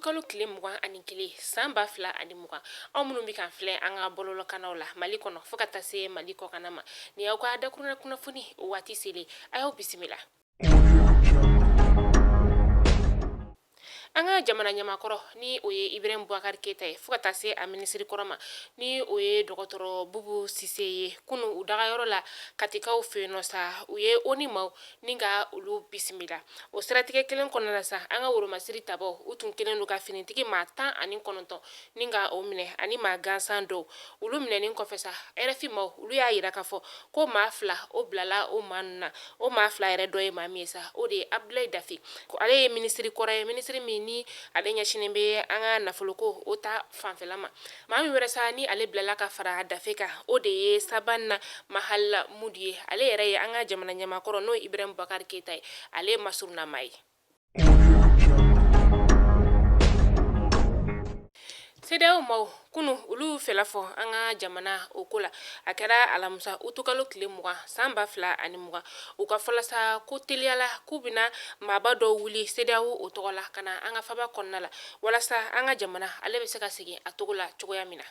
kalo tile 21 san 2020 aw minnu bɛ kan filɛ an ka bɔlɔlɔkannaw la Mali kɔnɔ fo ka taa se Mali kɔkanna ma ni y'aw ka dakurunna kunnafoni o waati selen a y'aw bisimila. An ka jamana ɲamakɔrɔ ni o ye Ibrahim Boubacar Keita ye fo ka taa se a minisiri kɔrɔ ma ni o ye dɔgɔtɔrɔ Bubu Sise ye kunu u dagayɔrɔ la katikaw fɛ yen nɔ sa u ye ONU maaw ni ka olu bisimila o siratigɛ kelen kɔnɔna la sa an ka woromasiri tabɔ u tun kelen don ka finitigi maa 19 ni ka o minɛ ani maa gansan dɔw olu minɛnin kɔfɛ sa RFI maaw olu y'a yira k'a fɔ ko maa fila o bilala o maa ninnu na o maa fila yɛrɛ dɔ ye maa min ye sa o de ye Abdoulaye Daffé ale ye minisiri kɔrɔ ye minisiri min ni ale ɲɛsinen bɛ an ka nafoloko o ta fanfɛla ma maa min wɛrɛ sa ni ale bilala ka fara Daffé kan o de ye Sabanna Mahala Mudu ye ale yɛrɛ ye an ka jamana ɲamakɔrɔ n'o ye Ibrahim Boubacar Keita ye ale ye masurunama ye. CEDEAO maaw kunu olu fɛla fɔ an ka jamana o ko la a kɛra alamisa utukalo tile 20 san 2020 u ka fɔla sa ko teliyala k'u bɛna maaba dɔw wuli CEDEAO o tɔgɔ la ka na an ka faba kɔnɔna la walasa an ka jamana ale bɛ se ka segin a togo la cogoya min na.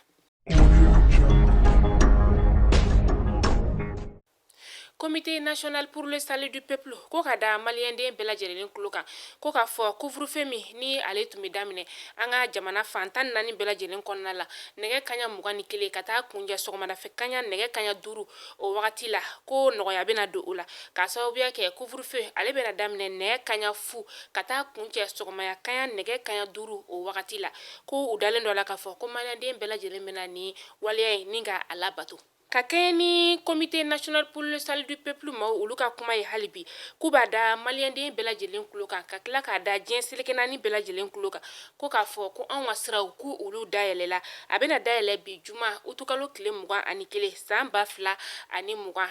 Comité national pour le salut du peuple ko ka da maliyɛnden bɛɛ lajɛlen tulo kan ko k'a fɔ couvre-feu min ni ale tun bɛ daminɛ an ka jamana fan 14 bɛɛ lajɛlen kɔnɔna la nɛgɛ kaɲa 21 ka taa kunjɛ sɔgɔmadafɛ kaɲa nɛgɛ kaɲa 5 o wagati la ko nɔgɔya bɛna don o la k'a sababuya kɛ couvre-feu ale bɛna daminɛ nɛgɛ kaɲa 0 ka taa kuncɛ sɔgɔmaya kaɲa nɛgɛ kaɲa 5 o wagati la ko u dalen dɔ la k'a fɔ ko maliyɛnden bɛɛ lajɛlen bɛna ni waleya in ni ka a labato. Ka kɛ ni Comité national pour le salut du peuple maaw olu ka kuma ye hali bi k'u b'a da maliyɛnden bɛɛ lajɛlen tulo kan ka tila k'a da diɲɛ seleke naani bɛɛ lajɛlen tulo kan ko k'a fɔ ko anw ka siraw k'u olu dayɛlɛla a bɛna dayɛlɛ bi juma utukalo tile 21 san 2020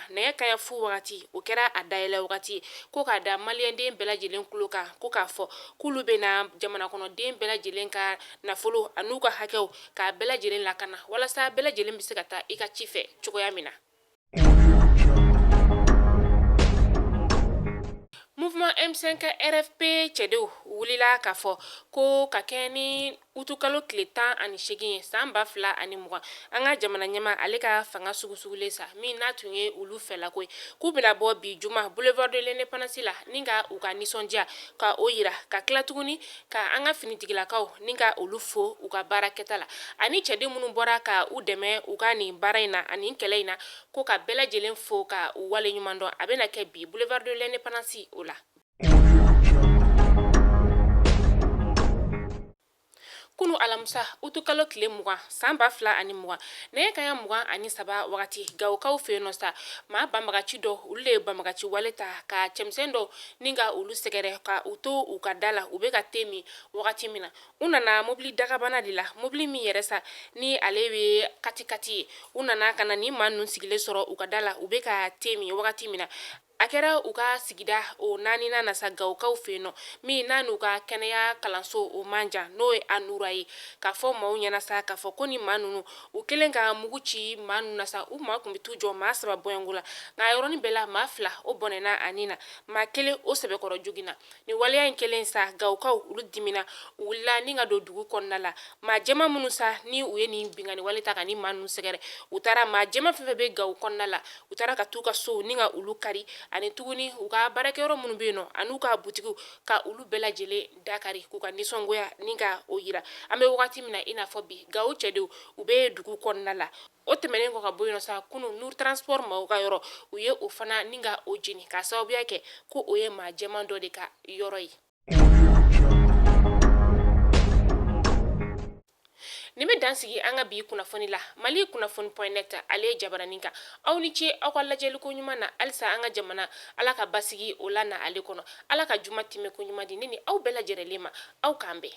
nɛgɛ kaɲa 0 wagati o kɛra a dayɛlɛ wagati ye ko k'a da maliyɛnden bɛɛ lajɛlen tulo kan ko k'a fɔ k'olu bɛna jamana kɔnɔden bɛɛ lajɛlen ka nafolo an'u ka hakɛw k'a bɛɛ lajɛlen lakana walasa bɛɛ lajɛlen bɛ se ka taa i ka ci fɛ cogoya min na. Mouvement M5 RFP cɛdenw wulila k'a fɔ ko ka kɛ ni utukalo tile 18 ye san 2020 an ka jamana ɲɛma ale ka fanga sugusugulen sa min n'a tun ye olu fɛla ko ye k'u bɛna bɔ bi juma boulevard de l'indépendance la ni ka u ka nisɔndiya ka o yira ka tila tuguni ka an ka finitigilakaw ni ka olu fo u ka baarakɛta la ani cɛden minnu bɔra ka u dɛmɛ u ka nin baara in na ani kɛlɛ in na ko ka bɛɛ lajɛlen fo ka u wale ɲuman dɔn a bɛna kɛ bi boulevard de l'indépendance o la. Kunu alamisa utukalo tile 20 san 2020 nɛgɛ kaɲa 23 wagati Gawukaw fɛ yen nɔ sa maa banbagaci dɔ olu de ye banbagaci wale ta ka cɛmisɛn dɔ ni ka olu sɛgɛrɛ ka u to u ka da la u bɛ ka te min wagati min na u nana mobili dagabana de la mobili min yɛrɛ sa ni ale bɛ katikati ye u nana ka na ni maa ninnu sigilen sɔrɔ u ka da la u bɛ ka te min wagati min na a kɛra u ka sigida o naaninan na sa Gawukaw fɛ yen nɔ min n'a n'u ka kɛnɛya kalanso o man jan n'o ye Anura ye k'a fɔ maaw ɲɛna sa k'a fɔ ko ni maa ninnu u kelen ka mugu ci maa ninnu na sa u maa tun bɛ t'u jɔ maa 3 bɔɲɔngo la nka yɔrɔnin bɛɛ la maa 2 o bɔnɛna a nin na maa 1 o sɛbɛkɔrɔ joginna ni waleya in kelen sa Gawukaw olu dimina u wulila ni ka don dugu kɔnɔna la maa jɛman minnu sa ni u ye nin bingani wale ta ka ni maa ninnu sɛgɛrɛ u taara maa jɛman fɛn fɛn bɛ Gawo kɔnɔna la u taara ka t'u ka sow ni ka olu kari ani tuguni u ka baarakɛyɔrɔ minnu bɛ yen nɔ an'u ka butigiw ka olu bɛɛ lajɛlen dakari k'u ka nisɔngoya ni ka o yira an bɛ wagati min na i n'a fɔ bi Gawo cɛdenw u bɛ dugu kɔnɔna la o tɛmɛnen kɔ ka bɔ yen nɔ sa kunu Nur Transport maaw ka yɔrɔ u ye o fana ni ka o jeni k'a sababuya kɛ ko o ye maa jɛman dɔ de ka yɔrɔ ye. Nin bɛ dansigi an ka bi kunnafoni la Mali kunnafoni.net ale ye jabaranin kan aw ni ce aw ka lajɛliko ɲuman na halisa an ka jamana ala ka basigi o la na ale kɔnɔ ala ka juma tɛmɛ ko ɲuman di ne ni aw bɛɛ lajɛlen ma aw k'an bɛn.